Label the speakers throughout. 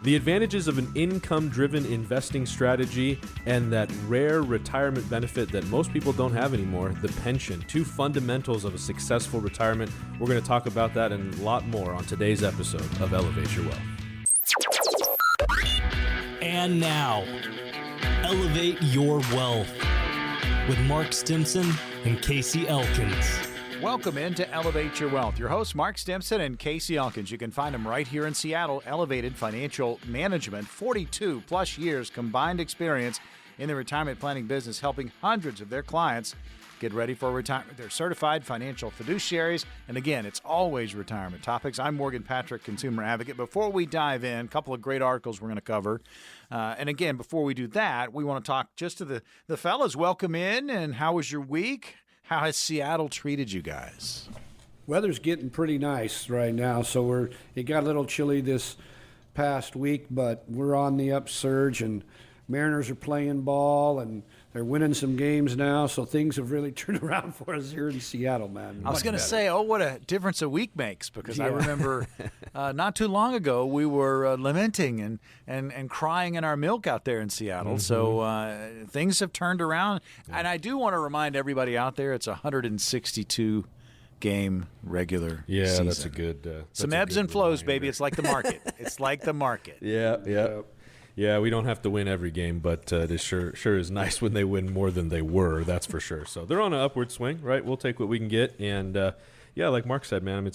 Speaker 1: The advantages of an income-driven investing strategy and that rare retirement benefit that most people don't have anymore, the pension. Two fundamentals of a successful retirement. We're going to talk about that and a lot more on today's episode of Elevate Your Wealth.
Speaker 2: And now, Elevate Your Wealth with Mark Stimson and Casey Elkins.
Speaker 3: Welcome into Elevate Your Wealth. Your hosts, Mark Stimson and Casey Elkins. You can find them right here in Seattle. Elevated Financial Management, 42 plus years combined experience in the retirement planning business, helping hundreds of their clients get ready for retirement. They're certified financial fiduciaries. And again, it's always retirement topics. I'm Morgan Patrick, consumer advocate. Before we dive in, a couple of great articles we're going to cover. And again, before we do that, we want to talk just to the fellas. Welcome in. And how was your week? How has Seattle treated you guys?
Speaker 4: Weather's getting pretty nice right now, so it got a little chilly this past week, but we're on the upsurge, and Mariners are playing ball, and they're winning some games now, so things have really turned around for us here in Seattle, man.
Speaker 3: I was going to say, what a difference a week makes, because I remember not too long ago we were lamenting and crying in our milk out there in Seattle. Mm-hmm. So things have turned around, and I do want to remind everybody out there it's 162 game regular season.
Speaker 1: That's a good
Speaker 3: some ebbs and flows, reminder. Baby. It's like the market. It's like the market.
Speaker 1: Yeah, we don't have to win every game, but it sure is nice when they win more than they were, that's for sure. So they're on an upward swing, right? We'll take what we can get. And, like Mark said, man,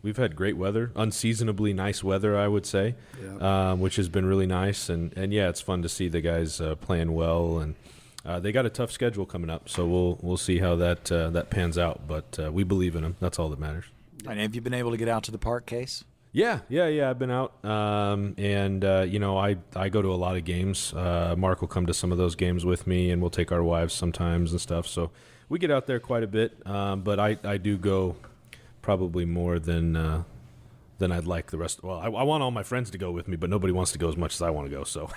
Speaker 1: we've had great weather, unseasonably nice weather, I would say, which has been really nice. And it's fun to see the guys playing well. And they got a tough schedule coming up, so we'll see how that pans out. But we believe in them. That's all that matters.
Speaker 3: And have you been able to get out to the park, Case?
Speaker 1: Yeah. I've been out, and I go to a lot of games. Mark will come to some of those games with me, and we'll take our wives sometimes and stuff. So we get out there quite a bit, but I do go probably more than I'd like the rest. Well, I want all my friends to go with me, but nobody wants to go as much as I want to go. So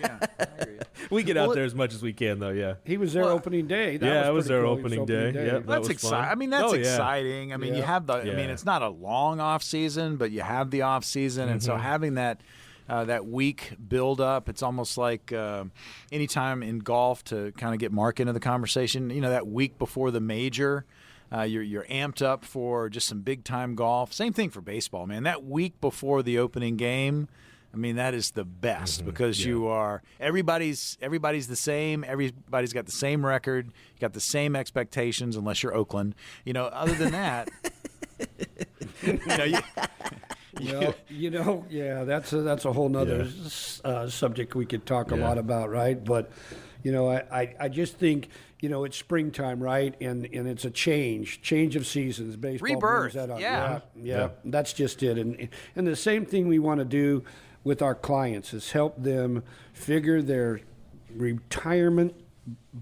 Speaker 3: yeah, I hear you.
Speaker 1: We get out there as much as we can, though. Yeah,
Speaker 4: he was there opening day.
Speaker 1: I was there opening day. Yeah,
Speaker 3: that's exciting. I mean, that's exciting. I mean, you have
Speaker 1: I
Speaker 3: mean, it's not a long off season, but you have the off season, and so having that week build up, it's almost like anytime in golf to kind of get Mark into the conversation. You know, that week before the major. You're amped up for just some big time golf. Same thing for baseball, man. That week before the opening game, I mean, that is the best because you are everybody's the same. Everybody's got the same record. You got the same expectations, unless you're Oakland. You know, other than that,
Speaker 4: that's a whole nother subject we could talk a lot about, right? But I just think, it's springtime, right? And it's a change of seasons. Baseball
Speaker 3: rebirth.
Speaker 4: Brings that up.
Speaker 3: Yeah.
Speaker 4: That's just it. And the same thing we want to do with our clients is help them figure their retirement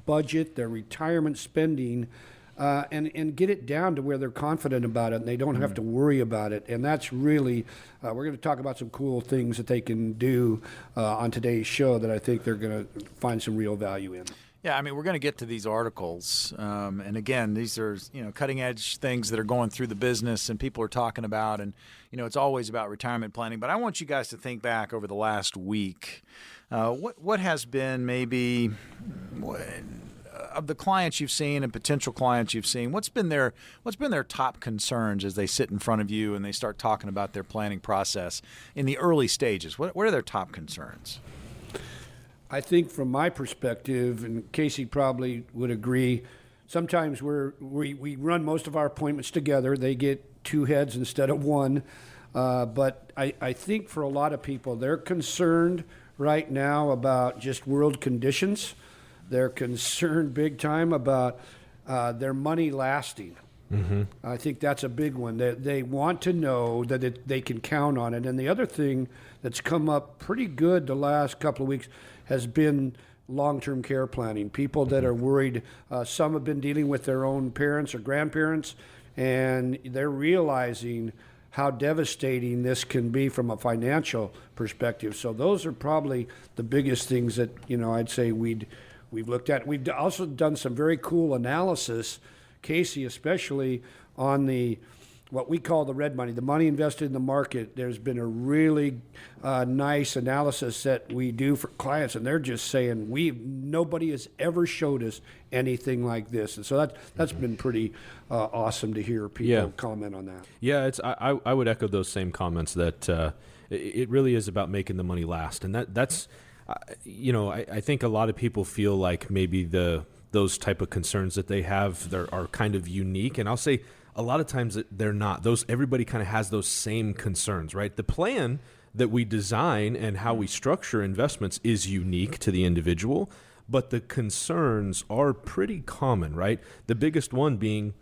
Speaker 4: budget, their retirement spending, and get it down to where they're confident about it and they don't have to worry about it. And that's really, we're going to talk about some cool things that they can do on today's show that I think they're going to find some real value in.
Speaker 3: Yeah, I mean, we're going to get to these articles. And again, these are, cutting edge things that are going through the business and people are talking about. And, it's always about retirement planning. But I want you guys to think back over the last week. What has been maybe of the clients you've seen and potential clients you've seen, what's been their top concerns as they sit in front of you and they start talking about their planning process in the early stages? What are their top concerns?
Speaker 4: I think from my perspective, and Casey probably would agree, sometimes we run most of our appointments together. They get two heads instead of one. But I think for a lot of people, they're concerned right now about just world conditions. They're concerned big time about their money lasting. Mm-hmm. I think that's a big one. They want to know that they can count on it. And the other thing that's come up pretty good the last couple of weeks has been long-term care planning. People that are worried, some have been dealing with their own parents or grandparents, and they're realizing how devastating this can be from a financial perspective. So those are probably the biggest things that, I'd say we've looked at. We've also done some very cool analysis, Casey, especially on the what we call the red money, the money invested in the market. There's been a really nice analysis that we do for clients, and they're just saying nobody has ever showed us anything like this, and so that's been pretty awesome to hear people comment on that.
Speaker 1: Yeah, I would echo those same comments that it really is about making the money last, and that's I think a lot of people feel like maybe those type of concerns that they have are kind of unique, and I'll say a lot of times they're not. Everybody kind of has those same concerns, right? The plan that we design and how we structure investments is unique to the individual, but the concerns are pretty common, right? The biggest one being,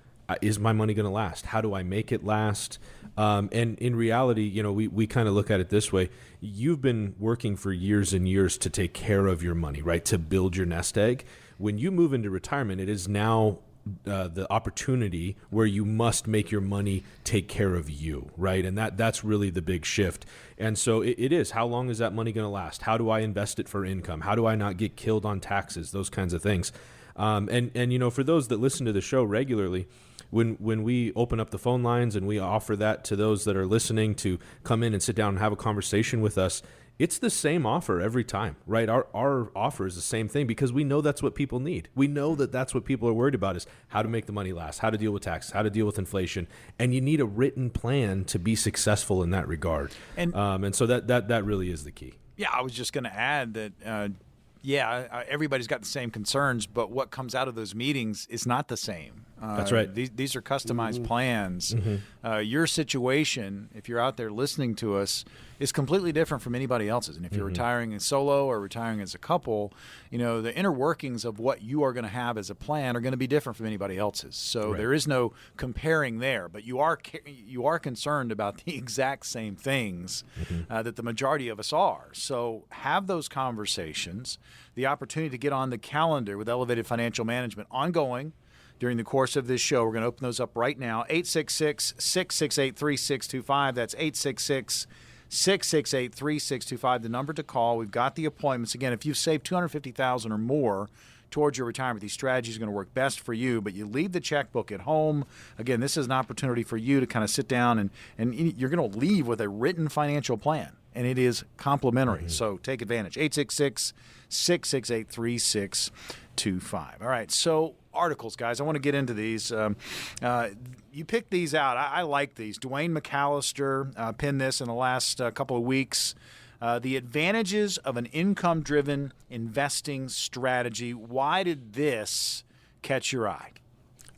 Speaker 1: is my money going to last? How do I make it last? And in reality, we kind of look at it this way. You've been working for years and years to take care of your money, right? To build your nest egg. When you move into retirement, it is now the opportunity where you must make your money take care of you, right? And that's really the big shift. And so it is, how long is that money going to last? How do I invest it for income? How do I not get killed on taxes? Those kinds of things. And for those that listen to the show regularly, when we open up the phone lines and we offer that to those that are listening to come in and sit down and have a conversation with us, it's the same offer every time, right? Our offer is the same thing because we know that's what people need. We know that's what people are worried about is how to make the money last, how to deal with taxes, how to deal with inflation. And you need a written plan to be successful in that regard. And so that really is the key.
Speaker 3: Yeah, I was just going to add that, everybody's got the same concerns, but what comes out of those meetings is not the same.
Speaker 1: That's right.
Speaker 3: These are customized plans. Your situation, if you're out there listening to us, is completely different from anybody else's. And if you're retiring as solo or retiring as a couple, the inner workings of what you are going to have as a plan are going to be different from anybody else's. So there is no comparing there. But you are concerned about the exact same things that the majority of us are. So have those conversations. The opportunity to get on the calendar with Elevated Financial Management ongoing during the course of this show. We're going to open those up right now. 866-668-3625. That's 866-668-3625, the number to call. We've got the appointments. Again, if you've saved $250,000 or more towards your retirement, these strategies are going to work best for you, but you leave the checkbook at home. Again, this is an opportunity for you to kind of sit down and you're going to leave with a written financial plan, and it is complimentary. So take advantage. 866-668-3625. All right, so articles, guys. I want to get into these. You picked these out. I like these. Dwayne McAllister penned this in the last couple of weeks. The advantages of an income-driven investing strategy. Why did this catch your eye?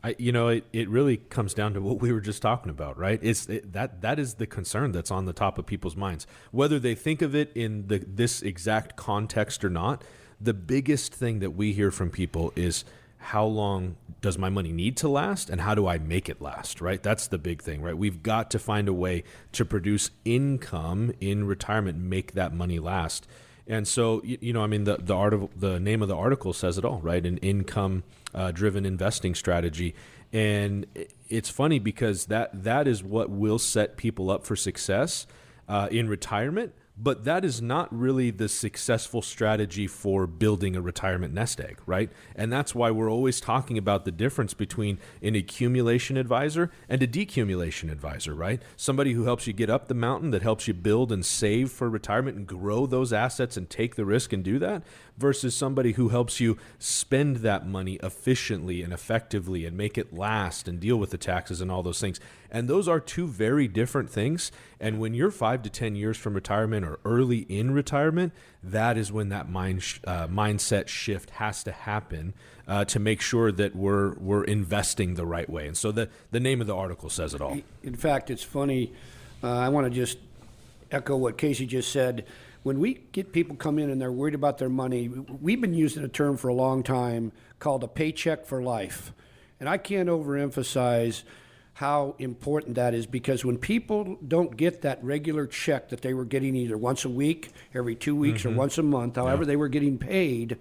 Speaker 1: It really comes down to what we were just talking about, right? That is the concern that's on the top of people's minds, whether they think of it in this exact context or not. The biggest thing that we hear from people is, how long does my money need to last, and how do I make it last, right? That's the big thing, right? We've got to find a way to produce income in retirement and make that money last. And so, the name of the article says it all, right? An income-driven investing strategy. And it's funny because that is what will set people up for success in retirement. But that is not really the successful strategy for building a retirement nest egg, right? And that's why we're always talking about the difference between an accumulation advisor and a decumulation advisor, right? Somebody who helps you get up the mountain, that helps you build and save for retirement and grow those assets and take the risk and do that, versus somebody who helps you spend that money efficiently and effectively and make it last and deal with the taxes and all those things. And those are two very different things. And when you're 5 to 10 years from retirement or early in retirement, that is when that mindset shift has to happen to make sure that we're investing the right way. And so the name of the article says it all.
Speaker 4: In fact, it's funny. I want to just echo what Casey just said. When we get people come in and they're worried about their money, we've been using a term for a long time called a paycheck for life. And I can't overemphasize how important that is, because when people don't get that regular check that they were getting either once a week, every 2 weeks, or once a month, however they were getting paid,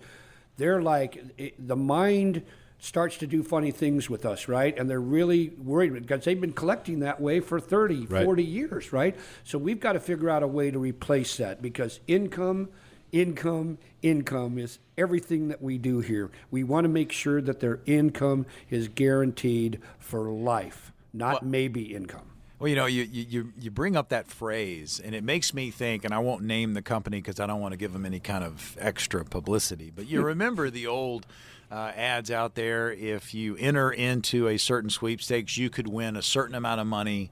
Speaker 4: they're like, the mind starts to do funny things with us, right? And they're really worried because they've been collecting that way for 30, 40 years, right? So we've got to figure out a way to replace that, because income is everything that we do here. We want to make sure that their income is guaranteed for life, not maybe income.
Speaker 3: Well, you bring up that phrase, and it makes me think, and I won't name the company because I don't want to give them any kind of extra publicity, but you remember the old ads out there, if you enter into a certain sweepstakes, you could win a certain amount of money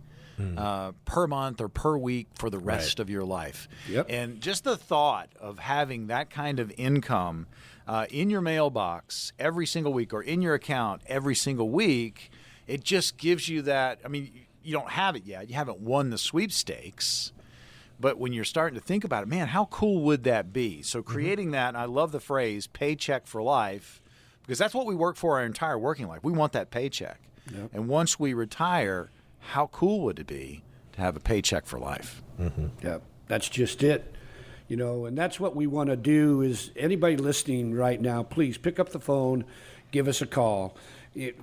Speaker 3: per month or per week for the rest of your life.
Speaker 4: Yep.
Speaker 3: And just the thought of having that kind of income in your mailbox every single week or in your account every single week, it just gives you that. I mean, you don't have it yet. You haven't won the sweepstakes. But when you're starting to think about it, man, how cool would that be? So creating that, and I love the phrase paycheck for life, because that's what we work for our entire working life. We want that paycheck.
Speaker 4: Yep.
Speaker 3: And once we retire, how cool would it be to have a paycheck for life?
Speaker 4: Yeah, that's just it. And that's what we want to do is anybody listening right now, please pick up the phone, give us a call.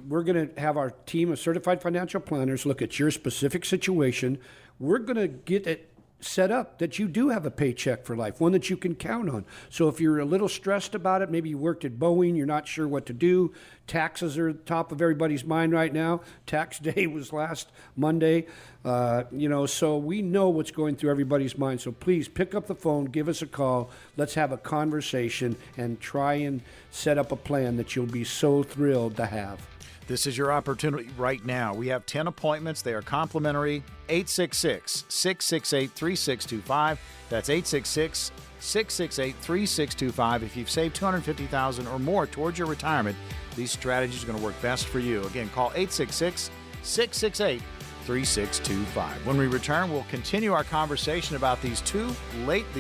Speaker 4: We're going to have our team of certified financial planners look at your specific situation. We're going to get it set up that you do have a paycheck for life, one that you can count on. So if you're a little stressed about it, maybe you worked at Boeing, you're not sure what to do, taxes are top of everybody's mind right now. Tax day was last Monday. So we know what's going through everybody's mind. So please pick up the phone, give us a call. Let's have a conversation and try and set up a plan that you'll be so thrilled to have.
Speaker 3: This is your opportunity right now. We have 10 appointments. They are complimentary. 866-668-3625. That's 866-668-3625. If you've saved $250,000 or more towards your retirement, these strategies are going to work best for you. Again, call 866-668-3625. When we return, we'll continue our conversation about these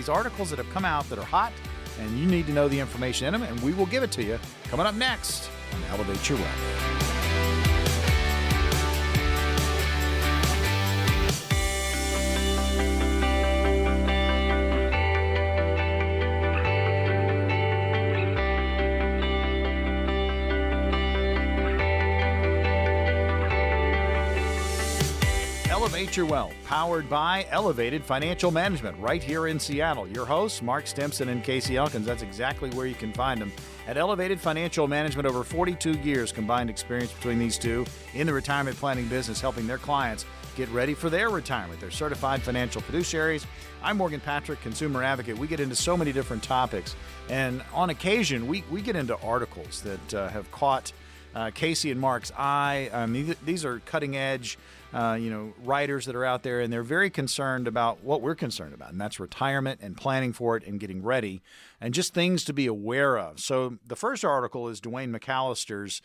Speaker 3: articles that have come out that are hot, and you need to know the information in them, and we will give it to you coming up next on Elevate Your Wealth. Elevate Your Wealth, powered by Elevated Financial Management, right here in Seattle. Your hosts, Mark Stimson and Casey Elkins. That's exactly where you can find them. At Elevated Financial Management, over 42 years combined experience between these two in the retirement planning business, helping their clients get ready for their retirement. They're certified financial fiduciaries. I'm Morgan Patrick, consumer advocate. We get into so many different topics, and on occasion, we get into articles that have caught Casey and Mark's eye. These are cutting edge writers that are out there, and they're very concerned about what we're concerned about, and that's retirement and planning for it and getting ready and just things to be aware of. So the first article is Dwayne McAllister's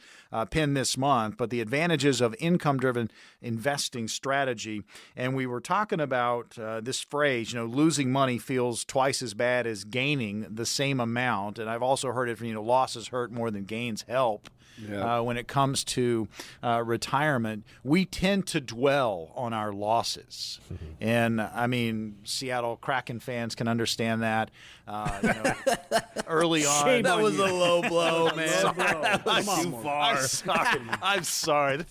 Speaker 3: pen this month, but the advantages of income-driven investing strategy. And we were talking about this phrase, losing money feels twice as bad as gaining the same amount. And I've also heard it from, losses hurt more than gains help. Yeah. When it comes to retirement, we tend to dwell on our losses. And I mean, Seattle Kraken fans can understand that. Early on,
Speaker 5: that was a low blow, man.
Speaker 3: That was too far. I'm sorry.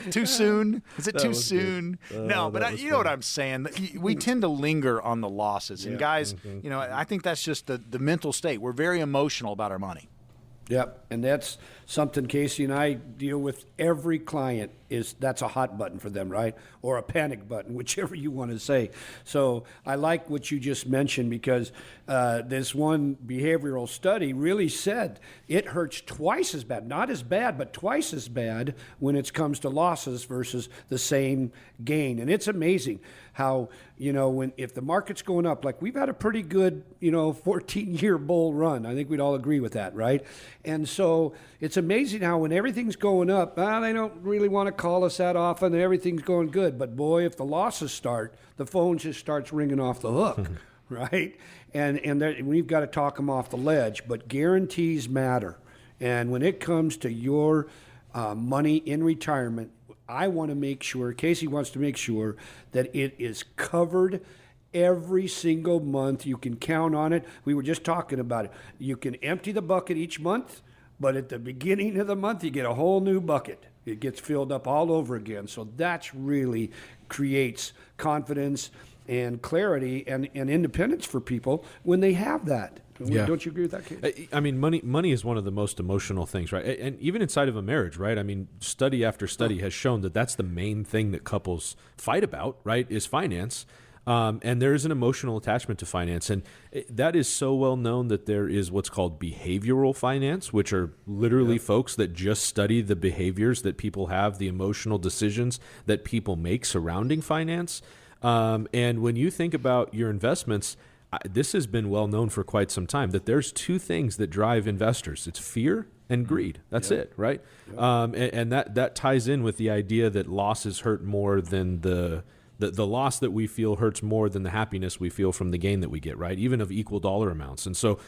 Speaker 3: Too soon? Is it too soon? No, but you know what I'm saying. We tend to linger on the losses, and guys, I think that's just the mental state. We're very emotional about our money.
Speaker 4: Yep, and that's something Casey and I deal with every client. That's a hot button for them, right? Or a panic button, whichever you want to say. So I like what you just mentioned, because this one behavioral study really said it hurts twice as bad, not as bad, but twice as bad when it comes to losses versus the same gain. And it's amazing how, if the market's going up, like we've had a pretty good, 14-year bull run. I think we'd all agree with that, right? And so it's amazing how when everything's going up, they don't really want to call us that often, and everything's going good. But boy, if the losses start, the phone just starts ringing off the hook, right? And we've got to talk them off the ledge. But guarantees matter. And when it comes to your money in retirement, I want to make sure, Casey wants to make sure that it is covered every single month. You can count on it. We were just talking about it. You can empty the bucket each month, but at the beginning of the month, you get a whole new bucket. It gets filled up all over again. So that's really creates confidence and clarity and independence for people when they have that.
Speaker 1: Yeah.
Speaker 4: Don't you agree with that, Kate?
Speaker 1: I mean, money is one of the most emotional things, right? And even inside of a marriage, right? I mean, study after study has shown that that's the main thing that couples fight about, right? Is finance. And there is an emotional attachment to finance. And that is so well known that there is what's called behavioral finance, which are literally folks that just study the behaviors that people have, the emotional decisions that people make surrounding finance. And when you think about your investments, this has been well known for quite some time that there's two things that drive investors. It's fear and greed. That's it, right? And that ties in with the idea that losses hurt more than the loss that we feel hurts more than the happiness we feel from the gain that we get, right? Even of equal dollar amounts. And so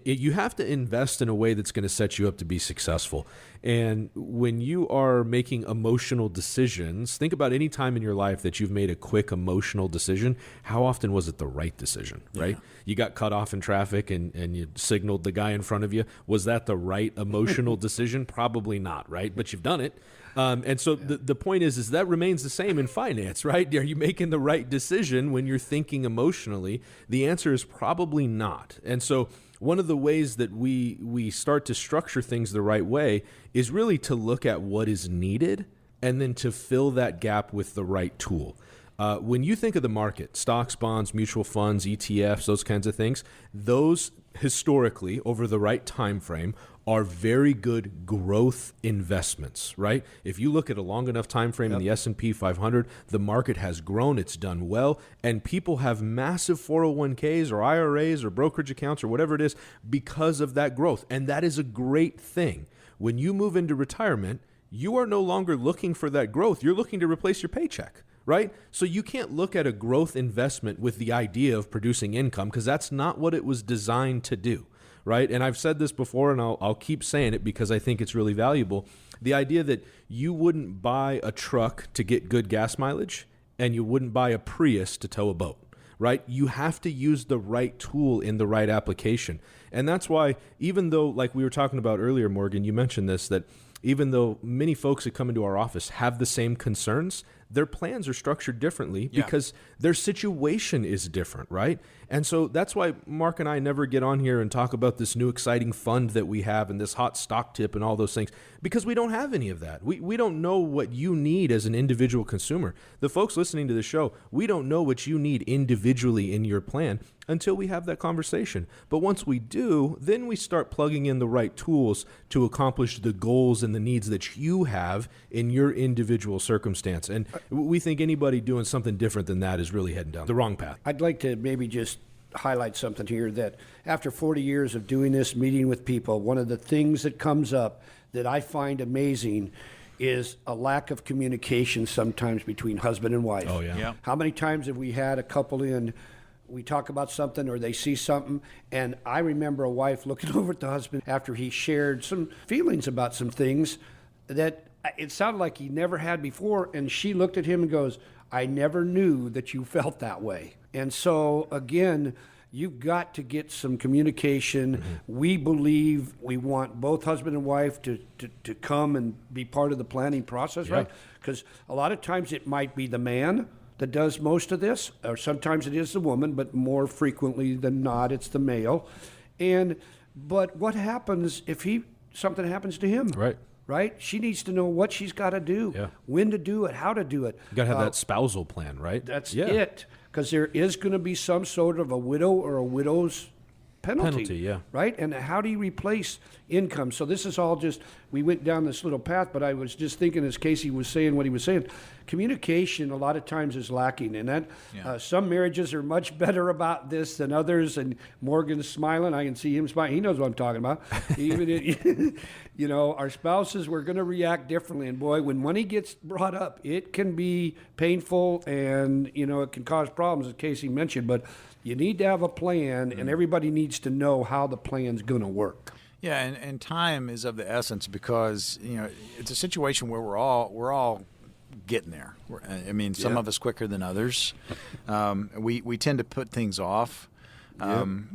Speaker 1: you have to invest in a way that's going to set you up to be successful. And when you are making emotional decisions, think about any time in your life that you've made a quick emotional decision. How often was it the right decision, right? You got cut off in traffic and you signaled the guy in front of you. Was that the right emotional decision? Probably not, right? But you've done it. And so the point is that remains the same in finance, right? Are you making the right decision when you're thinking emotionally? The answer is probably not. And so one of the ways that we start to structure things the right way is really to look at what is needed and then to fill that gap with the right tool. When you think of the market, stocks, bonds, mutual funds, ETFs, those kinds of things, those historically over the right time frame are very good growth investments, right? If you look at a long enough time frame in the S&P 500, the market has grown, it's done well, and people have massive 401ks or IRAs or brokerage accounts or whatever it is because of that growth, and that is a great thing. When you move into retirement, you are no longer looking for that growth. You're looking to replace your paycheck, right? So you can't look at a growth investment with the idea of producing income because that's not what it was designed to do, right? And I've said this before and I'll keep saying it because I think it's really valuable. The idea that you wouldn't buy a truck to get good gas mileage and you wouldn't buy a Prius to tow a boat, right? You have to use the right tool in the right application. And that's why, even though, like we were talking about earlier, Morgan, you mentioned this, that even though many folks that come into our office have the same concerns, their plans are structured differently because their situation is different, right? And so that's why Mark and I never get on here and talk about this new exciting fund that we have and this hot stock tip and all those things, because we don't have any of that. We don't know what you need as an individual consumer. The folks listening to the show, we don't know what you need individually in your plan until we have that conversation. But once we do, then we start plugging in the right tools to accomplish the goals and the needs that you have in your individual circumstance. And we think anybody doing something different than that is really heading down the wrong path.
Speaker 4: I'd like to maybe just highlight something here that after 40 years of doing this, meeting with people, one of the things that comes up that I find amazing is a lack of communication sometimes between husband and wife.
Speaker 1: Oh, yeah.
Speaker 4: How many times have we had a couple in, we talk about something or they see something, and I remember a wife looking over at the husband after he shared some feelings about some things that it sounded like he never had before, and she looked at him and goes, I never knew that you felt that way. And so, again, you've got to get some communication. Mm-hmm. We believe we want both husband and wife to come and be part of the planning process, right? Because a lot of times it might be the man that does most of this, or sometimes it is the woman, but more frequently than not, it's the male. But what happens if something happens to him? Right? She needs to know what she's got to do, when to do it, how to do it.
Speaker 1: You got to have that spousal plan, right?
Speaker 4: That's it. Because there is going to be some sort of a widow or a widow's penalty, right? And how do you replace income? So this is all just, we went down this little path, but I was just thinking as Casey was saying what he was saying, communication a lot of times is lacking. And that some marriages are much better about this than others. And Morgan's smiling. I can see him smiling. He knows what I'm talking about. Even our spouses, we're going to react differently. And boy, when money gets brought up, it can be painful and, it can cause problems, as Casey mentioned. But you need to have a plan, and everybody needs to know how the plan's going to work.
Speaker 3: Yeah, and time is of the essence because it's a situation where we're all getting there. I mean, some of us quicker than others. We tend to put things off.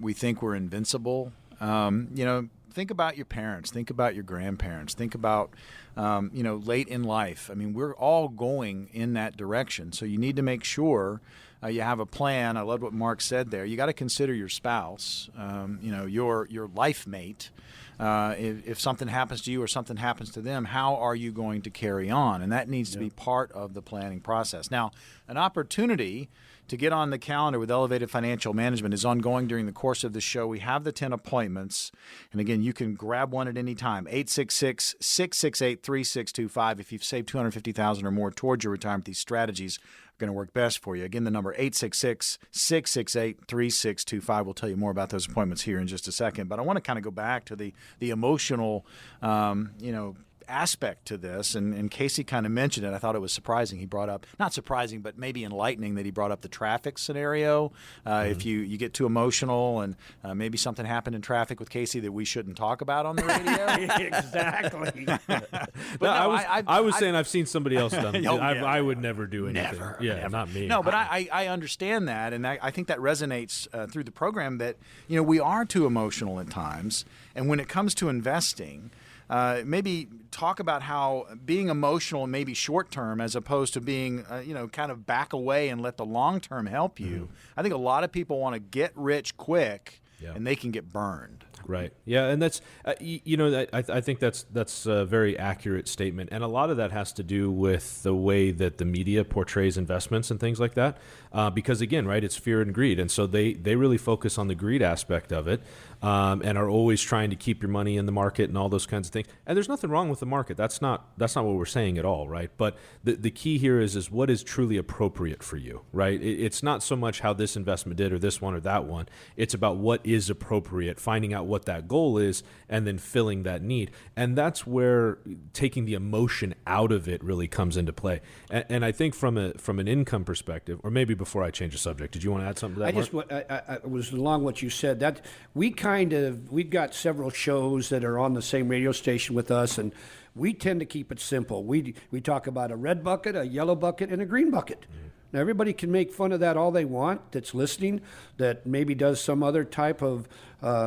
Speaker 3: We think we're invincible. Think about your parents. Think about your grandparents. Think about late in life. I mean, we're all going in that direction. So you need to make sure you have a plan. I love what Mark said there. You got to consider your spouse, your life mate. If something happens to you or something happens to them, how are you going to carry on? And that needs to be part of the planning process. Now, an opportunity to get on the calendar with Elevated Financial Management is ongoing during the course of the show. We have the 10 appointments. And again, you can grab one at any time. 866-668-3625. If you've saved $250,000 or more towards your retirement, these strategies are going to work best for you. Again, the number 866-668-3625. We'll tell you more about those appointments here in just a second. But I want to kind of go back to the emotional, aspect to this, and Casey kind of mentioned it. I thought it was surprising. He brought up, not surprising, but maybe enlightening, that he brought up the traffic scenario. If you get too emotional and maybe something happened in traffic with Casey that we shouldn't talk about on the radio.
Speaker 4: Exactly.
Speaker 1: I was saying I've seen somebody else done it.
Speaker 3: Oh, yeah.
Speaker 1: I would never do anything.
Speaker 3: Never.
Speaker 1: Not me.
Speaker 3: No, but I understand that, and I think that resonates through the program that, we are too emotional at times. And when it comes to investing, maybe talk about how being emotional may be short term as opposed to being, kind of back away and let the long term help you. I think a lot of people want to get rich quick, and they can get burned.
Speaker 1: Right. Yeah, and that's I think that's a very accurate statement, and a lot of that has to do with the way that the media portrays investments and things like that. Because again, right, it's fear and greed, and so they really focus on the greed aspect of it, and are always trying to keep your money in the market and all those kinds of things. And there's nothing wrong with the market. That's not what we're saying at all, right? But the key here is what is truly appropriate for you, right? It's not so much how this investment did or this one or that one. It's about what is appropriate, finding out what that goal is, and then filling that need. And that's where taking the emotion out of it really comes into play. And I think from an income perspective, or maybe before I change the subject, did you want to add something to that, Mark?
Speaker 4: I was along what you said. That we've got several shows that are on the same radio station with us, and we tend to keep it simple. We talk about a red bucket, a yellow bucket, and a green bucket. Now, everybody can make fun of that all they want that's listening, that maybe does some other type of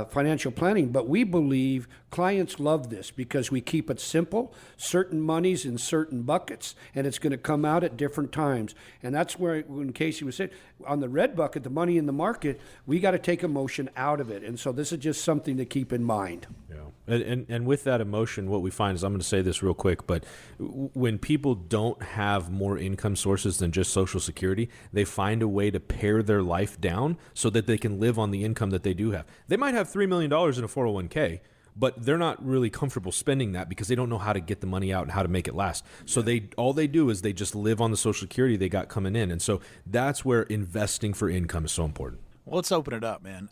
Speaker 4: financial planning. But we believe clients love this because we keep it simple, certain monies in certain buckets, and it's going to come out at different times. And that's where, when Casey was saying, on the red bucket, the money in the market, we got to take emotion out of it. And so this is just something to keep in mind.
Speaker 1: Yeah. And with that emotion, what we find is, I'm going to say this real quick, but when people don't have more income sources than just Social Security, they find a way to pare their life down so that they can live on the income that they do have. They might have $3 million in a 401k, but they're not really comfortable spending that because they don't know how to get the money out and how to make it last. So all they do is they just live on the Social Security they got coming in. And so that's where investing for income is so important.
Speaker 3: Well, let's open it up, man.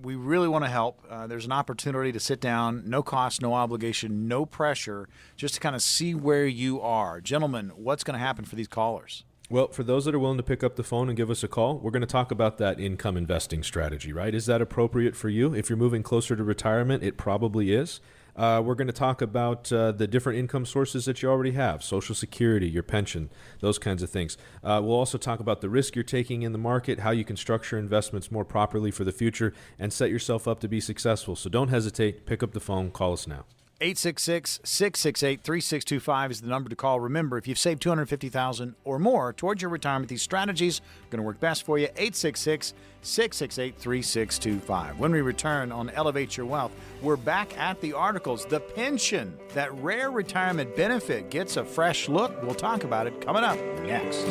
Speaker 3: We really want to help. There's an opportunity to sit down, no cost, no obligation, no pressure, just to kind of see where you are. Gentlemen, what's going to happen for these callers?
Speaker 1: Well, for those that are willing to pick up the phone and give us a call, we're going to talk about that income investing strategy, right? Is that appropriate for you? If you're moving closer to retirement, it probably is. We're going to talk about the different income sources that you already have, Social Security, your pension, those kinds of things. We'll also talk about the risk you're taking in the market, how you can structure investments more properly for the future, and set yourself up to be successful. So don't hesitate. Pick up the phone. Call us now.
Speaker 3: 866-668-3625 is the number to call. Remember, if you've saved $250,000 or more towards your retirement, these strategies are going to work best for you. 866-668-3625. When we return on Elevate Your Wealth, we're back at the articles. The pension, that rare retirement benefit, gets a fresh look. We'll talk about it coming up next.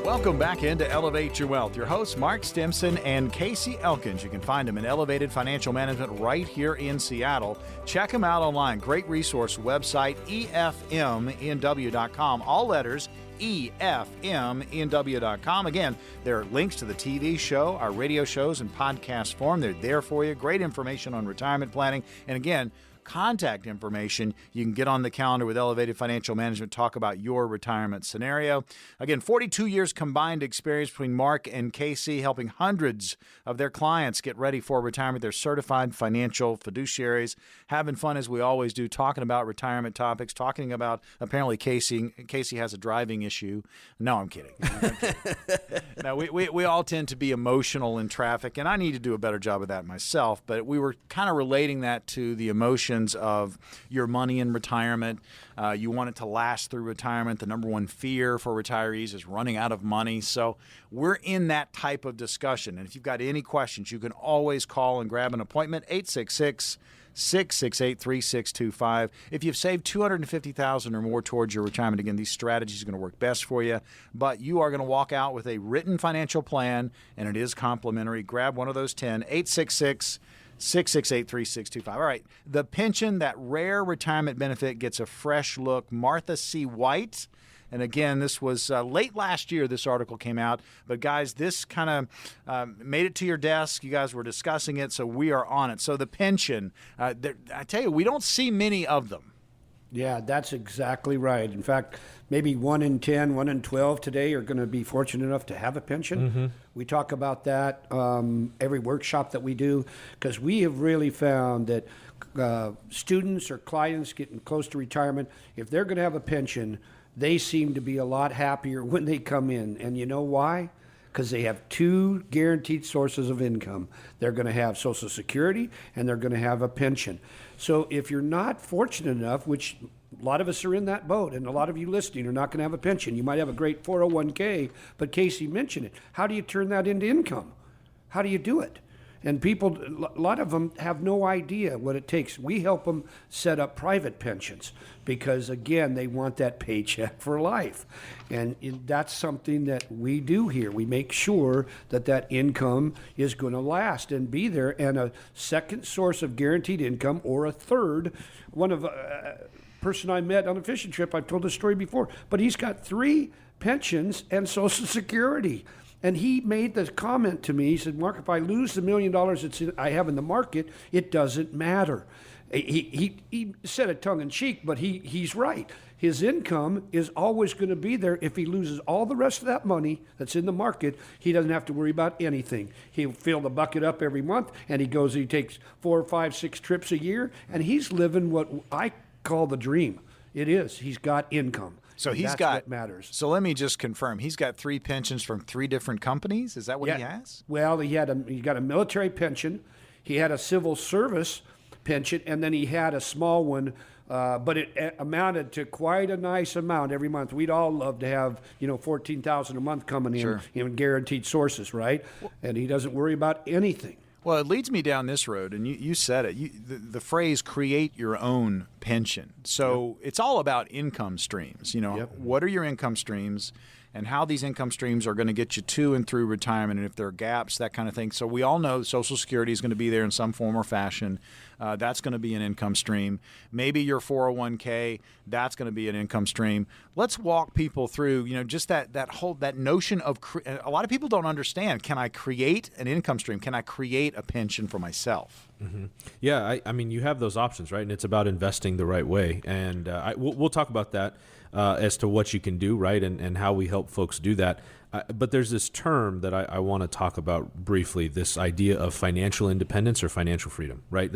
Speaker 3: Welcome back into Elevate Your Wealth. Your hosts, Mark Stimson and Casey Elkins. You can find them in Elevated Financial Management right here in Seattle. Check them out online. Great resource website, efmnw.com. All letters, efmnw.com. Again, there are links to the TV show, our radio shows in podcast form. They're there for you. Great information on retirement planning. And again, contact information, you can get on the calendar with Elevated Financial Management, talk about your retirement scenario. Again, 42 years combined experience between Mark and Casey, helping hundreds of their clients get ready for retirement. They're certified financial fiduciaries, having fun as we always do, talking about retirement topics, talking about apparently Casey has a driving issue. No, I'm kidding. No, we all tend to be emotional in traffic, and I need to do a better job of that myself, but we were kind of relating that to the emotions of your money in retirement. You want it to last through retirement. The number one fear for retirees is running out of money. So we're in that type of discussion. And if you've got any questions, you can always call and grab an appointment, 866-668-3625. If you've saved $250,000 or more towards your retirement, again, these strategies are going to work best for you. But you are going to walk out with a written financial plan, and it is complimentary. Grab one of those 10, 866-668-3625. All right, the pension, that rare retirement benefit, gets a fresh look. Martha C. White. And again, this was late last year this article came out. But guys, this kind of made it to your desk. You guys were discussing it, so we are on it. So the pension, I tell you, we don't see many of them.
Speaker 4: Yeah, that's exactly right. In fact, maybe 1 in 10, 1 in 12 today are going to be fortunate enough to have a pension. Mm-hmm. We talk about that every workshop that we do, because we have really found that students or clients getting close to retirement, if they're going to have a pension, they seem to be a lot happier when they come in. And you know why? Because they have two guaranteed sources of income. They're going to have Social Security and they're going to have a pension. So if you're not fortunate enough, which a lot of us are in that boat, and a lot of you listening are not going to have a pension. You might have a great 401k, but Casey mentioned it. How do you turn that into income? How do you do it? And people, a lot of them have no idea what it takes. We help them set up private pensions because, again, they want that paycheck for life. And that's something that we do here. We make sure that that income is going to last and be there. And a second source of guaranteed income, or a third, one of person I met on a fishing trip, I've told this story before, but he's got 3 pensions and Social Security. And he made the comment to me, he said, Mark, if I lose the $1 million I have in the market, it doesn't matter. He said it tongue-in-cheek, but he's right. His income is always going to be there. If he loses all the rest of that money that's in the market, he doesn't have to worry about anything. He'll fill the bucket up every month, and he takes 4, 5, 6 trips a year, and he's living what I call the dream. It is. He's got income.
Speaker 3: So
Speaker 4: that's what matters.
Speaker 3: So let me just confirm. He's got 3 pensions from 3 different companies. Is that what he has?
Speaker 4: Well, he got a military pension, he had a civil service pension, and then he had a small one, but it amounted to quite a nice amount every month. We'd all love to have $14,000 a month coming in in guaranteed sources, right? And he doesn't worry about anything.
Speaker 3: Well, it leads me down this road, and you said it. The phrase "create your own pension." So it's all about income streams. What are your income streams, and how these income streams are going to get you to and through retirement, and if there are gaps, that kind of thing. So we all know Social Security is going to be there in some form or fashion. That's going to be an income stream. Maybe your 401k, that's going to be an income stream. Let's walk people through, just that notion of, a lot of people don't understand, can I create an income stream? Can I create a pension for myself?
Speaker 1: Mm-hmm. Yeah, I mean, you have those options, right? And it's about investing the right way. And we'll talk about that as to what you can do, right? And how we help folks do that. But there's this term that I want to talk about briefly, this idea of financial independence or financial freedom, right?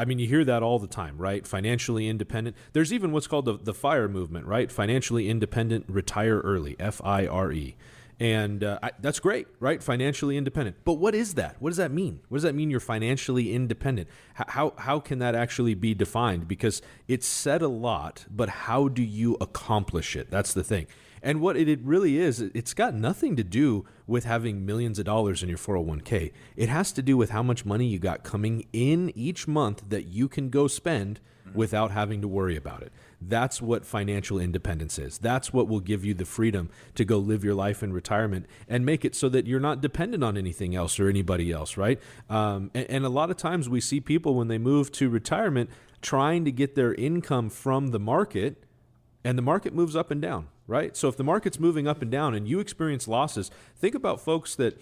Speaker 1: You hear that all the time, right? Financially independent. There's even what's called the FIRE movement, right? Financially independent, retire early, FIRE. And that's great, right? Financially independent. But what is that? What does that mean? What does that mean you're financially independent? How can that actually be defined? Because it's said a lot, but how do you accomplish it? That's the thing. And what it really is, it's got nothing to do with having millions of dollars in your 401k. It has to do with how much money you got coming in each month that you can go spend without having to worry about it. That's what financial independence is. That's what will give you the freedom to go live your life in retirement and make it so that you're not dependent on anything else or anybody else, right? And a lot of times we see people when they move to retirement trying to get their income from the market, and the market moves up and down. right? So if the market's moving up and down and you experience losses, think about folks that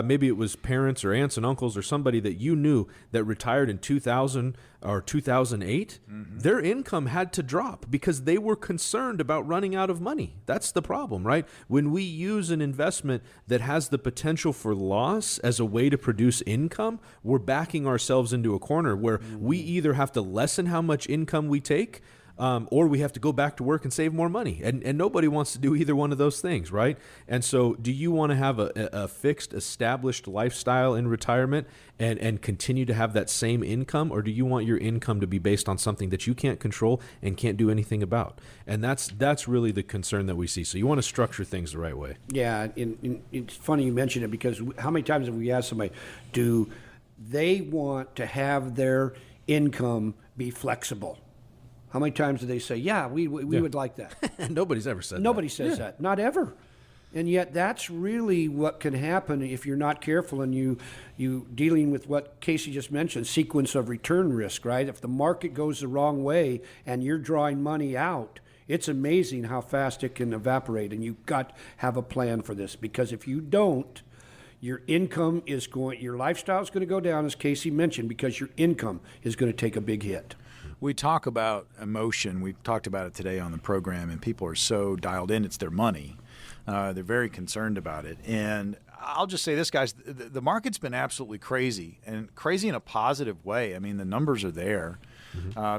Speaker 1: maybe it was parents or aunts and uncles or somebody that you knew that retired in 2000 or 2008. Their income had to drop because they were concerned about running out of money. That's the problem, right? When we use an investment that has the potential for loss as a way to produce income, we're backing ourselves into a corner where we either have to lessen how much income we take, or we have to go back to work and save more money. And nobody wants to do either one of those things, right? And so do you want to have a fixed, established lifestyle in retirement and continue to have that same income? Or do you want your income to be based on something that you can't control and can't do anything about? And that's really the concern that we see. So you want to structure things the right way.
Speaker 4: Yeah, it's funny you mention it because how many times have we asked somebody, do they want to have their income be flexible? How many times do they say, yeah, we would like that?
Speaker 1: Nobody's ever said
Speaker 4: Nobody
Speaker 1: that.
Speaker 4: says that, not ever. And yet that's really what can happen if you're not careful and you dealing with what Casey just mentioned, sequence of return risk, right? If the market goes the wrong way and you're drawing money out, it's amazing how fast it can evaporate. And you've got to have a plan for this, because if you don't, your income is your lifestyle is going to go down, as Casey mentioned, because your income is going to take a big hit.
Speaker 3: We talk about emotion. We've talked about it today on the program, and people are so dialed in. It's their money. They're very concerned about it. And I'll just say this, guys, the market's been absolutely crazy, and crazy in a positive way. I mean, the numbers are there.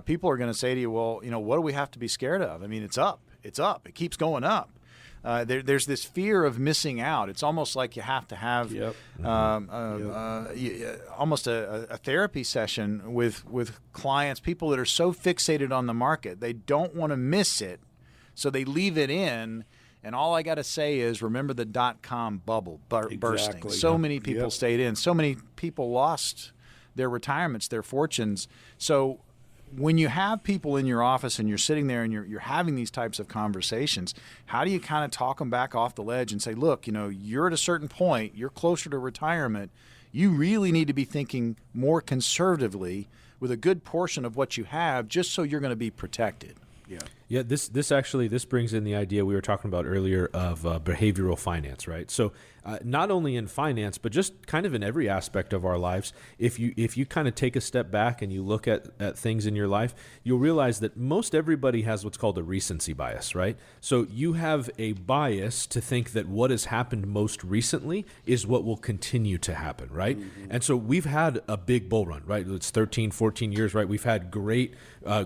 Speaker 3: People are going to say to you, well, what do we have to be scared of? I mean, it's up. It's up. It keeps going up. There's this fear of missing out. It's almost like you have to have almost a therapy session with clients, people that are so fixated on the market. They don't want to miss it, so they leave it in. And all I got to say is, remember the .com bubble bursting. So many people stayed in. So many people lost their retirements, their fortunes. So when you have people in your office and you're sitting there and you're having these types of conversations, how do you kind of talk them back off the ledge and say, look, you're at a certain point, you're closer to retirement, you really need to be thinking more conservatively with a good portion of what you have, just so you're going to be protected.
Speaker 1: Yeah, this brings in the idea we were talking about earlier of behavioral finance, right? So not only in finance, but just kind of in every aspect of our lives, if you kind of take a step back and you look at things in your life, you'll realize that most everybody has what's called a recency bias, right? So you have a bias to think that what has happened most recently is what will continue to happen, right? And so we've had a big bull run, right? It's 13, 14 years, right? We've had great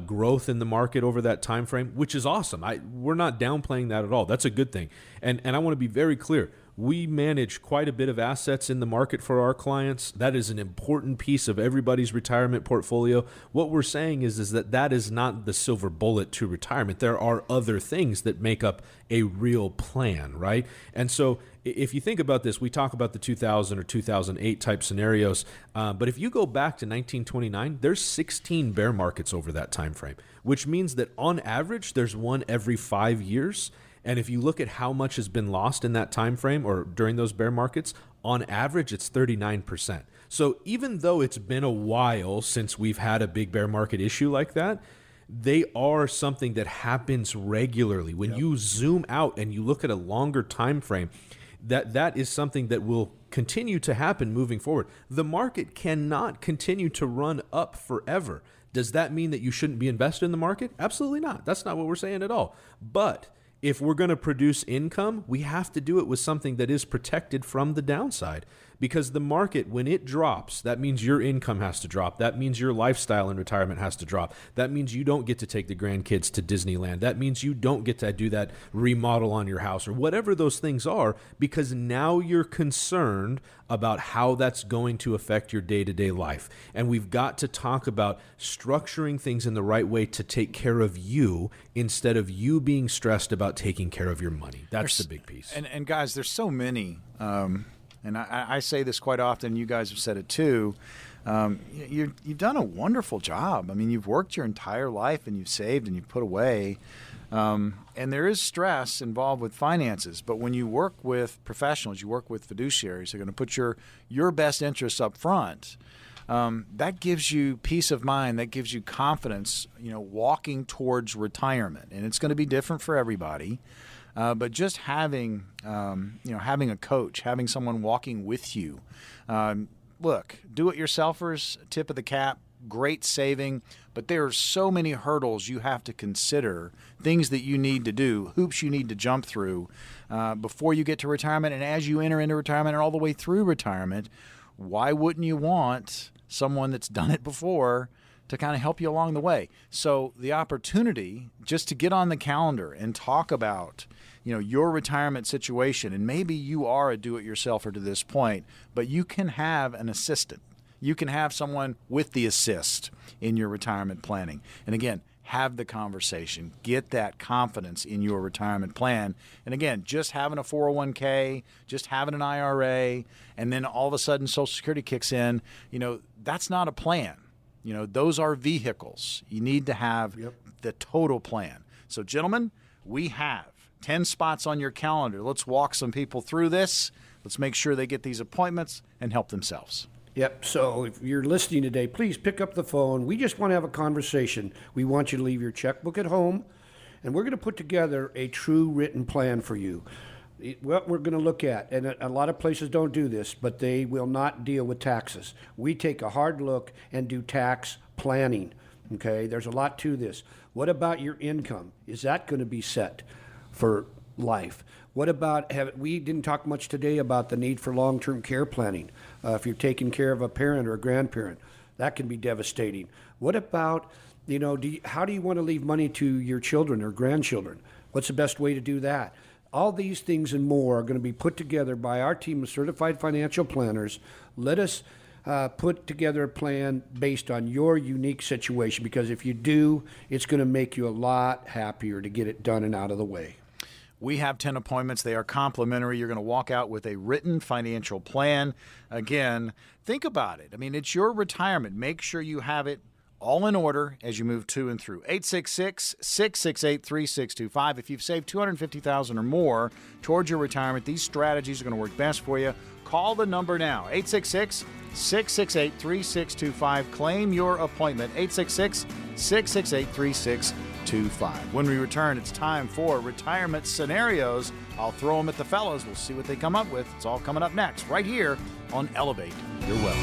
Speaker 1: growth in the market over that time frame, which is awesome. We're not downplaying that at all. That's a good thing. And I want to be very clear. We manage quite a bit of assets in the market for our clients. That is an important piece of everybody's retirement portfolio. What we're saying is that is not the silver bullet to retirement. There are other things that make up a real plan, right? And so if you think about this, we talk about the 2000 or 2008 type scenarios, but if you go back to 1929, there's 16 bear markets over that time frame, which means that on average, there's one every 5 years. And if you look at how much has been lost in that time frame or during those bear markets, on average, it's 39%. So even though it's been a while since we've had a big bear market issue like that, they are something that happens regularly. When you zoom out and you look at a longer time frame, that is something that will continue to happen moving forward. The market cannot continue to run up forever. Does that mean that you shouldn't be invested in the market? Absolutely not. That's not what we're saying at all. But if we're going to produce income, we have to do it with something that is protected from the downside, because the market, when it drops, that means your income has to drop. That means your lifestyle in retirement has to drop. That means you don't get to take the grandkids to Disneyland. That means you don't get to do that remodel on your house or whatever those things are, because now you're concerned about how that's going to affect your day-to-day life. And we've got to talk about structuring things in the right way to take care of you instead of you being stressed about taking care of your money. That's the big piece.
Speaker 3: And guys, there's so many, and I say this quite often, you guys have said it too, you've done a wonderful job. I mean, you've worked your entire life and you've saved and you've put away. And there is stress involved with finances, but when you work with professionals, you work with fiduciaries, they're going to put your best interests up front. That gives you peace of mind. That gives you confidence, walking towards retirement. And it's going to be different for everybody. but just having having a coach, having someone walking with you. Look, do-it-yourselfers, tip of the cap, great saving, but there are so many hurdles you have to consider, things that you need to do, hoops you need to jump through before you get to retirement, and as you enter into retirement and all the way through retirement. Why wouldn't you want someone that's done it before to kind of help you along the way? So the opportunity just to get on the calendar and talk about your retirement situation, and maybe you are a do-it-yourselfer to this point, but you can have an assistant. You can have someone with the assist in your retirement planning. And again, have the conversation. Get that confidence in your retirement plan. And again, just having a 401k, just having an IRA, and then all of a sudden Social Security kicks in, that's not a plan. Those are vehicles. You need to have the total plan. So, gentlemen, we have 10 spots on your calendar. Let's walk some people through this. Let's make sure they get these appointments and help themselves.
Speaker 4: Yep. So if you're listening today, please pick up the phone. We just want to have a conversation. We want you to leave your checkbook at home, and we're going to put together a true written plan for you. What we're going to look at, and a lot of places don't do this, but they will not deal with taxes. We take a hard look and do tax planning. Okay? There's a lot to this. What about your income? Is that going to be set for life? What about, we didn't talk much today about the need for long-term care planning. If you're taking care of a parent or a grandparent, that can be devastating. What about, how do you want to leave money to your children or grandchildren? What's the best way to do that? All these things and more are going to be put together by our team of certified financial planners. Let us put together a plan based on your unique situation, because if you do, it's going to make you a lot happier to get it done and out of the way.
Speaker 3: We have 10 appointments. They are complimentary. You're going to walk out with a written financial plan. Again, think about it. I mean, it's your retirement. Make sure you have it all in order as you move to and through. 866-668-3625. If you've saved $250,000 or more towards your retirement, these strategies are going to work best for you. Call the number now, 866-668-3625. Claim your appointment, 866-668-3625. When we return, it's time for retirement scenarios. I'll throw them at the fellows. We'll see what they come up with. It's all coming up next, right here on Elevate Your Wealth.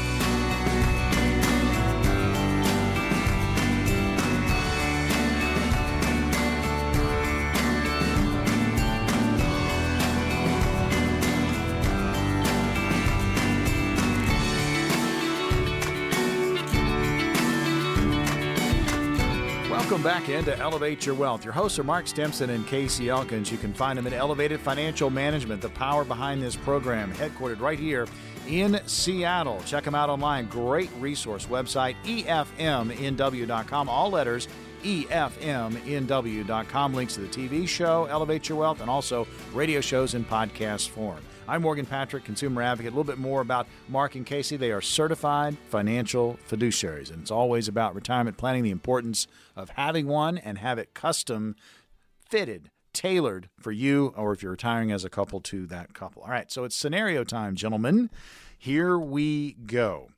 Speaker 3: Welcome back into Elevate Your Wealth. Your hosts are Mark Stimson and Casey Elkins. You can find them at Elevated Financial Management, the power behind this program, headquartered right here in Seattle. Check them out online. Great resource website, efmnw.com. All letters, efmnw.com. Links to the TV show, Elevate Your Wealth, and also radio shows in podcast form. I'm Morgan Patrick, consumer advocate. A little bit more about Mark and Casey. They are certified financial fiduciaries, and it's always about retirement planning, the importance of having one and have it custom fitted, tailored for you, or if you're retiring as a couple, to that couple. All right, so it's scenario time, gentlemen. Here we go.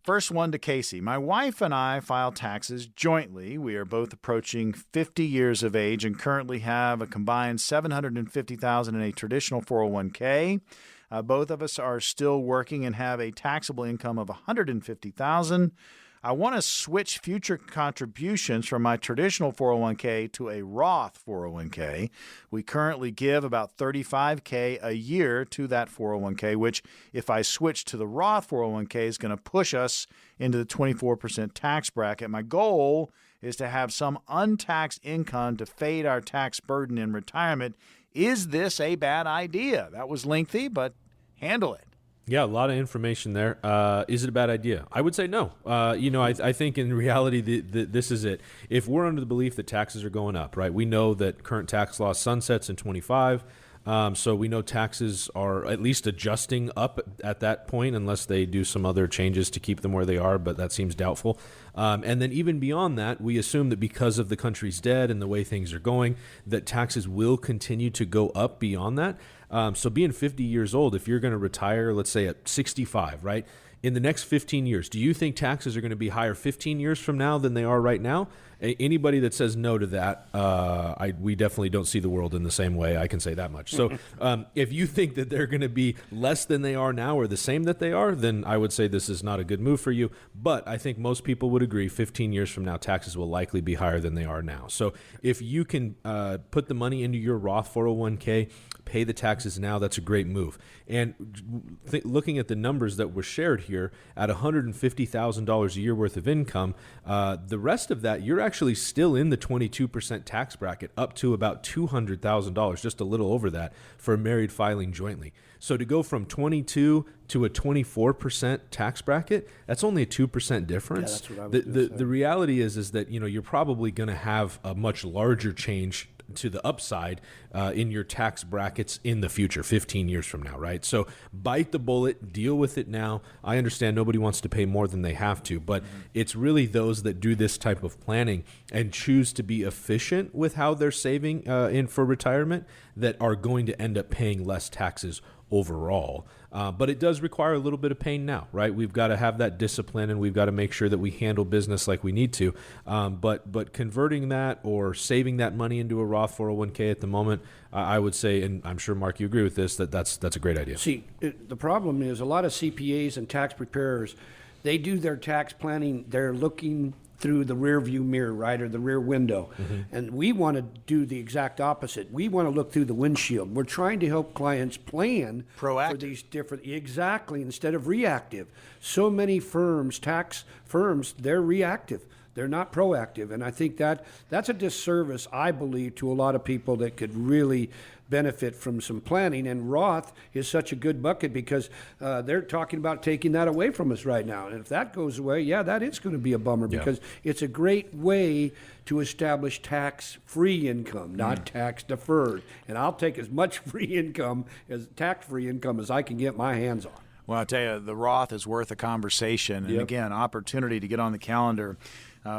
Speaker 3: First one to Casey. My wife and I file taxes jointly. We are both approaching 50 years of age and currently have a combined $750,000 in a traditional 401k. Both of us are still working and have a taxable income of $150,000. I want to switch future contributions from my traditional 401k to a Roth 401k. We currently give about $35K a year to that 401k, which if I switch to the Roth 401k is going to push us into the 24% tax bracket. My goal is to have some untaxed income to fade our tax burden in retirement. Is this a bad idea? That was lengthy, but handle it.
Speaker 1: Yeah, a lot of information there. Is it a bad idea? I would say no. I think in reality, this is it. If we're under the belief that taxes are going up, right? We know that current tax law sunsets in 25. So we know taxes are at least adjusting up at that point, unless they do some other changes to keep them where they are, but that seems doubtful. And then even beyond that, we assume that because of the country's debt and the way things are going, that taxes will continue to go up beyond that. So being 50 years old, if you're going to retire, let's say at 65, right? in the next 15 years, do you think taxes are going to be higher 15 years from now than they are right now? Anybody that says no to that, we definitely don't see the world in the same way. I can say that much. So if you think that they're going to be less than they are now or the same that they are, then I would say this is not a good move for you. But I think most people would agree 15 years from now, taxes will likely be higher than they are now. So if you can put the money into your Roth 401k, pay the taxes now, that's a great move. And looking at the numbers that were shared here, at $150,000 a year worth of income, the rest of that, you're actually still in the 22% tax bracket, up to about $200,000, just a little over that, for married filing jointly. So to go from 22 to a 24% tax bracket, that's only a 2% difference.
Speaker 4: Yeah, that's what I was gonna say.
Speaker 1: The reality is that you're probably going to have a much larger change to the upside in your tax brackets in the future, 15 years from now, right? So bite the bullet, deal with it now. I understand nobody wants to pay more than they have to, but it's really those that do this type of planning and choose to be efficient with how they're saving in for retirement that are going to end up paying less taxes overall. But it does require a little bit of pain now, right? We've got to have that discipline, and we've got to make sure that we handle business like we need to. But converting that or saving that money into a Roth 401k at the moment, I would say, and I'm sure, Mark, you agree with this, that's a great idea.
Speaker 4: See, the problem is a lot of CPAs and tax preparers, they do their tax planning, they're looking through the rear view mirror, right, or the rear window. And we want to do the exact opposite. We want to look through the windshield. We're trying to help clients plan
Speaker 3: Proactive.
Speaker 4: for these different, exactly, instead of reactive. So many firms, tax firms, they're reactive. They're not proactive. And I think that's a disservice, I believe, to a lot of people that could really benefit from some planning. And Roth is such a good bucket because they're talking about taking that away from us right now. And if that goes away, yeah, that is going to be a bummer because it's a great way to establish tax-free income, not tax-deferred. And I'll take as much free income, as tax-free income, as I can get my hands on.
Speaker 3: Well, I'll tell you, the Roth is worth a conversation. And again, opportunity to get on the calendar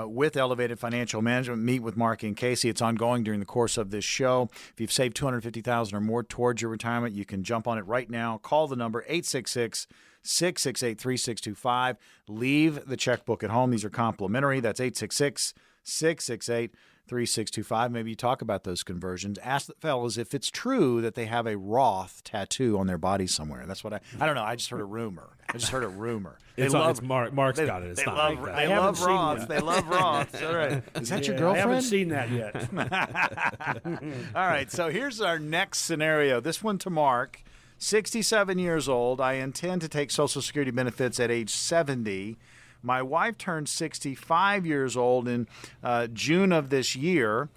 Speaker 3: with Elevated Financial Management. Meet with Mark and Casey. It's ongoing during the course of this show. If you've saved $250,000 or more towards your retirement, you can jump on it right now. Call the number 866-668-3625. Leave the checkbook at home. These are complimentary. That's 866-668-3625. Maybe you talk about those conversions. Ask the fellas if it's true that they have a Roth tattoo on their body somewhere. That's what I don't know. I just heard a rumor. It's
Speaker 1: Mark's got it. It's not like that.
Speaker 3: They love Roths. They love Roths. All right. Is that your girlfriend?
Speaker 4: I haven't seen that yet.
Speaker 3: All right. So here's our next scenario. This one to Mark. 67 years old. I intend to take Social Security benefits at age 70. My wife turned 65 years old in June of this year.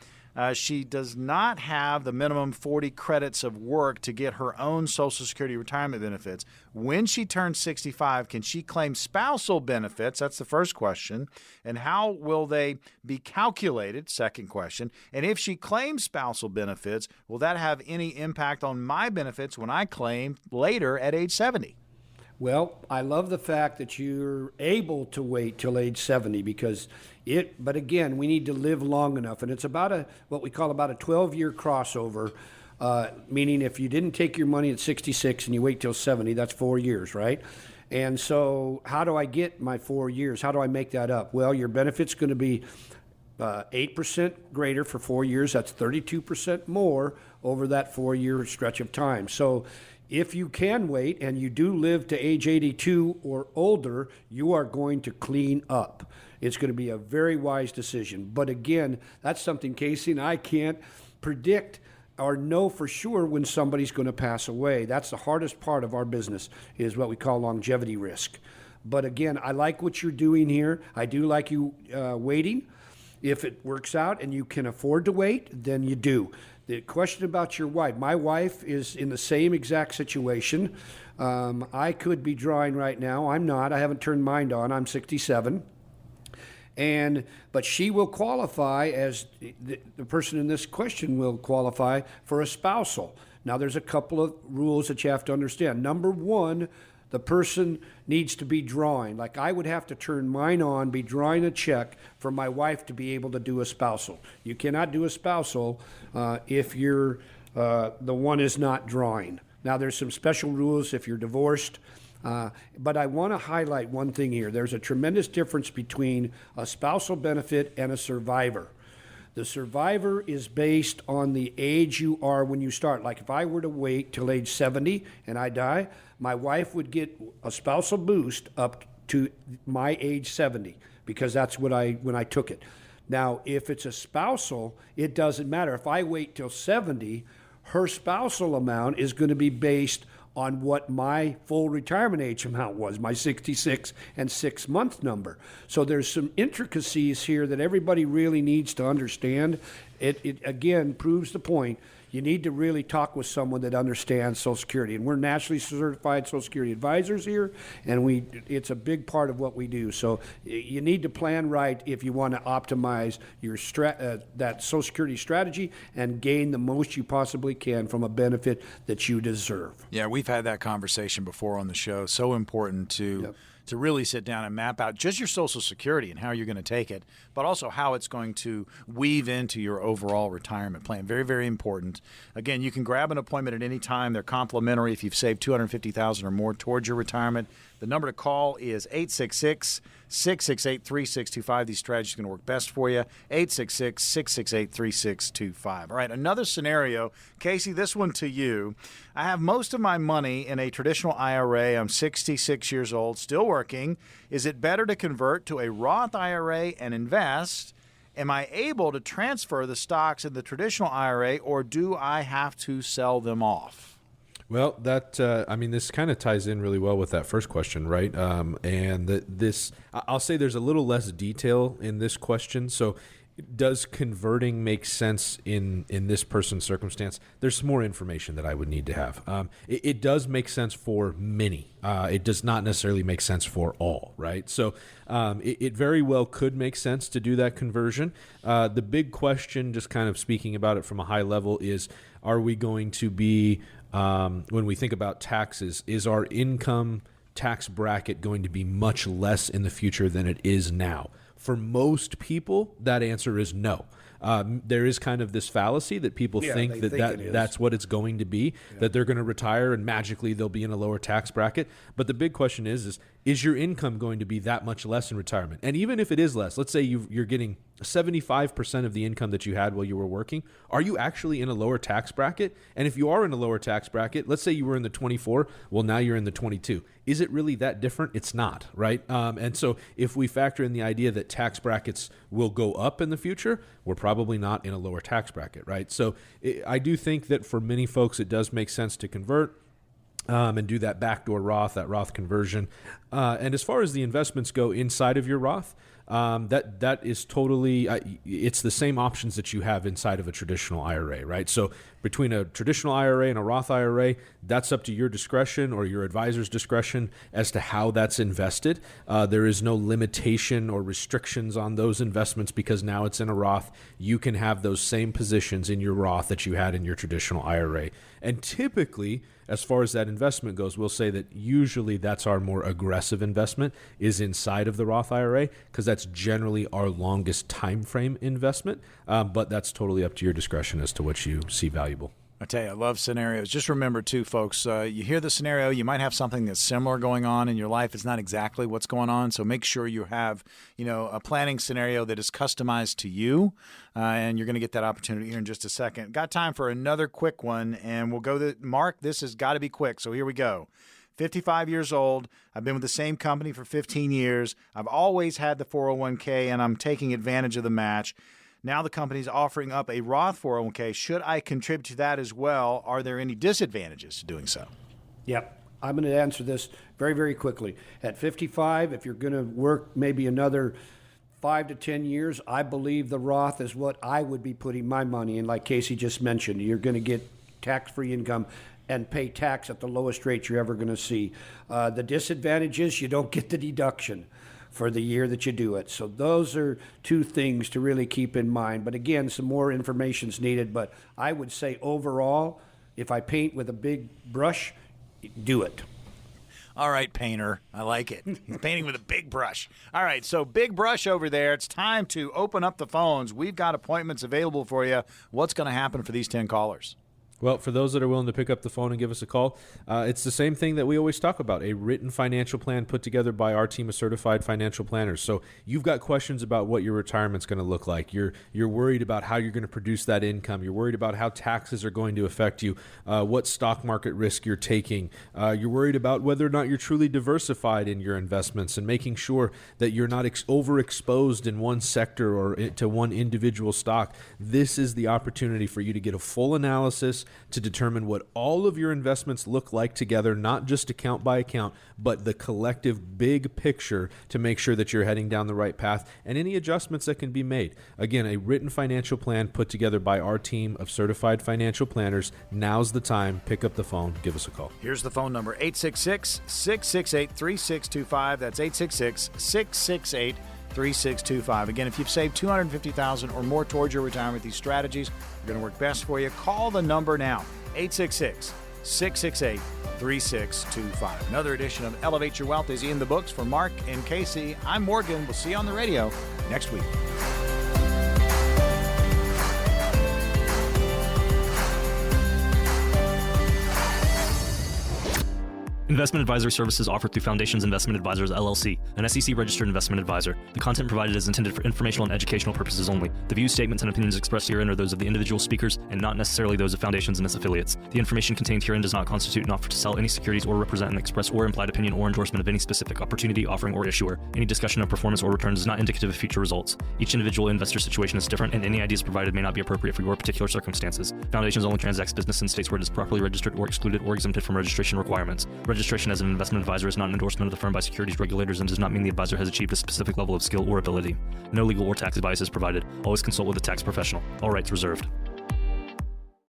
Speaker 3: She does not have the minimum 40 credits of work to get her own Social Security retirement benefits. When she turns 65, can she claim spousal benefits? That's the first question. And how will they be calculated? Second question. And if she claims spousal benefits, will that have any impact on my benefits when I claim later at age 70?
Speaker 4: Well, I love the fact that you're able to wait till age 70 because but again, we need to live long enough. And it's about what we call about a 12-year crossover, meaning if you didn't take your money at 66 and you wait till 70, that's 4 years, right? And so how do I get my 4 years? How do I make that up? Well, your benefit's going to be 8% greater for 4 years. That's 32% more over that 4-year stretch of time. So if you can wait and you do live to age 82 or older, you are going to clean up. It's going to be a very wise decision. But again, that's something Casey and I can't predict or know for sure when somebody's going to pass away. That's the hardest part of our business, is what we call longevity risk. But again, I like what you're doing here. I do like you waiting. If it works out and you can afford to wait, then you do. The question about your wife, my wife is in the same exact situation. I could be drawing right now. I'm not. I haven't turned mine on. I'm 67. But she will qualify as the person in this question will qualify for a spousal. Now, there's a couple of rules that you have to understand. Number one, the person needs to be drawing. Like I would have to turn mine on, be drawing a check for my wife to be able to do a spousal. You cannot do a spousal if you're the one is not drawing. Now, there's some special rules if you're divorced. But I want to highlight one thing here. There's a tremendous difference between a spousal benefit and a survivor. The survivor is based on the age you are when you start. Like if I were to wait till age 70 and I die, my wife would get a spousal boost up to my age 70 because that's what when I took it. Now, if it's a spousal, it doesn't matter. If I wait till 70, her spousal amount is going to be based on what my full retirement age amount was, my 66 and 6 month number. So there's some intricacies here that everybody really needs to understand. It again proves the point. You need to really talk with someone that understands Social Security. And we're nationally certified Social Security advisors here, and it's a big part of what we do. So you need to plan right if you want to optimize your that Social Security strategy and gain the most you possibly can from a benefit that you deserve.
Speaker 3: Yeah, we've had that conversation before on the show. So important to really sit down and map out just your Social Security and how you're going to take it, but also how it's going to weave into your overall retirement plan. Very, very important. Again, you can grab an appointment at any time. They're complimentary if you've saved $250,000 or more towards your retirement. The number to call is 866-668-3625. These strategies are going to work best for you. 866-668-3625. All right, another scenario. Casey, this one to you. I have most of my money in a traditional IRA. I'm 66 years old, still working. Is it better to convert to a Roth IRA and invest? Am I able to transfer the stocks in the traditional IRA, or do I have to sell them off?
Speaker 1: Well, this kind of ties in really well with that first question, right? I'll say there's a little less detail in this question. So does converting make sense in this person's circumstance? There's some more information that I would need to have. It does make sense for many. It does not necessarily make sense for all, right? So it very well could make sense to do that conversion. The big question, just kind of speaking about it from a high level, is are we going to be, when we think about taxes, is our income tax bracket going to be much less in the future than it is now? For most people, that answer is no. There is kind of this fallacy that people think that's what it's going to be, that they're going to retire and magically they'll be in a lower tax bracket. But the big question is your income going to be that much less in retirement? And even if it is less, let's say you're getting 75% of the income that you had while you were working, are you actually in a lower tax bracket? And if you are in a lower tax bracket, let's say you were in the 24, well, now you're in the 22. Is it really that different? It's not, right? And so if we factor in the idea that tax brackets will go up in the future, we're probably not in a lower tax bracket, right? So I do think that for many folks, it does make sense to convert and do that backdoor Roth, that Roth conversion. And as far as the investments go inside of your Roth, that is totally, it's the same options that you have inside of a traditional IRA, right? So between a traditional IRA and a Roth IRA, that's up to your discretion or your advisor's discretion as to how that's invested. There is no limitation or restrictions on those investments because now it's in a Roth. You can have those same positions in your Roth that you had in your traditional IRA. And typically, as far as that investment goes, we'll say that usually that's our more aggressive investment is inside of the Roth IRA because that's generally our longest time frame investment. But that's totally up to your discretion as to what you see valuable.
Speaker 3: I tell you, I love scenarios. Just remember, too, folks, you hear the scenario, you might have something that's similar going on in your life. It's not exactly what's going on, so make sure you have, a planning scenario that is customized to you, and you're going to get that opportunity here in just a second. Got time for another quick one, and we'll go to Mark. This has got to be quick, so here we go. 55 years old. I've been with the same company for 15 years. I've always had the 401k, and I'm taking advantage of the match. Now the company's offering up a Roth 401k. Should I contribute to that as well? Are there any disadvantages to doing so?
Speaker 4: Yep. I'm going to answer this very, very quickly. At 55, if you're going to work maybe another 5 to 10 years, I believe the Roth is what I would be putting my money in. Like Casey just mentioned, you're going to get tax-free income and pay tax at the lowest rate you're ever going to see. The disadvantage is you don't get the deduction for the year that you do it. So those are two things to really keep in mind. But again, some more information is needed. But I would say overall, if I paint with a big brush, do it.
Speaker 3: All right, painter. I like it. He's painting with a big brush. All right, so big brush over there. It's time to open up the phones. We've got appointments available for you. What's going to happen for these 10 callers?
Speaker 1: Well, for those that are willing to pick up the phone and give us a call, it's the same thing that we always talk about, a written financial plan put together by our team of certified financial planners. So you've got questions about what your retirement's going to look like. You're worried about how you're going to produce that income. You're worried about how taxes are going to affect you, what stock market risk you're taking. You're worried about whether or not you're truly diversified in your investments and making sure that you're not overexposed in one sector or to one individual stock. This is the opportunity for you to get a full analysis to determine what all of your investments look like together, not just account by account, but the collective big picture to make sure that you're heading down the right path and any adjustments that can be made. Again, a written financial plan put together by our team of certified financial planners. Now's the time. Pick up the phone. Give us a call.
Speaker 3: Here's the phone number, 866-668-3625. That's 866-668-3625. Again, if you've saved $250,000 or more towards your retirement, these strategies are going to work best for you. Call the number now, 866-668-3625. Another edition of Elevate Your Wealth is in the books. For Mark and Casey, I'm Morgan. We'll see you on the radio next week.
Speaker 2: Investment advisory services offered through Foundations Investment Advisors, LLC, an SEC-registered investment advisor. The content provided is intended for informational and educational purposes only. The views, statements, and opinions expressed herein are those of the individual speakers and not necessarily those of Foundations and its affiliates. The information contained herein does not constitute an offer to sell any securities or represent an express or implied opinion or endorsement of any specific opportunity, offering, or issuer. Any discussion of performance or returns is not indicative of future results. Each individual investor situation is different, and any ideas provided may not be appropriate for your particular circumstances. Foundations only transacts business in states where it is properly registered or excluded or exempted from registration requirements. Registration as an investment advisor is not an endorsement of the firm by securities regulators and does not mean the advisor has achieved a specific level of skill or ability. No legal or tax advice is provided. Always consult with a tax professional. All rights reserved.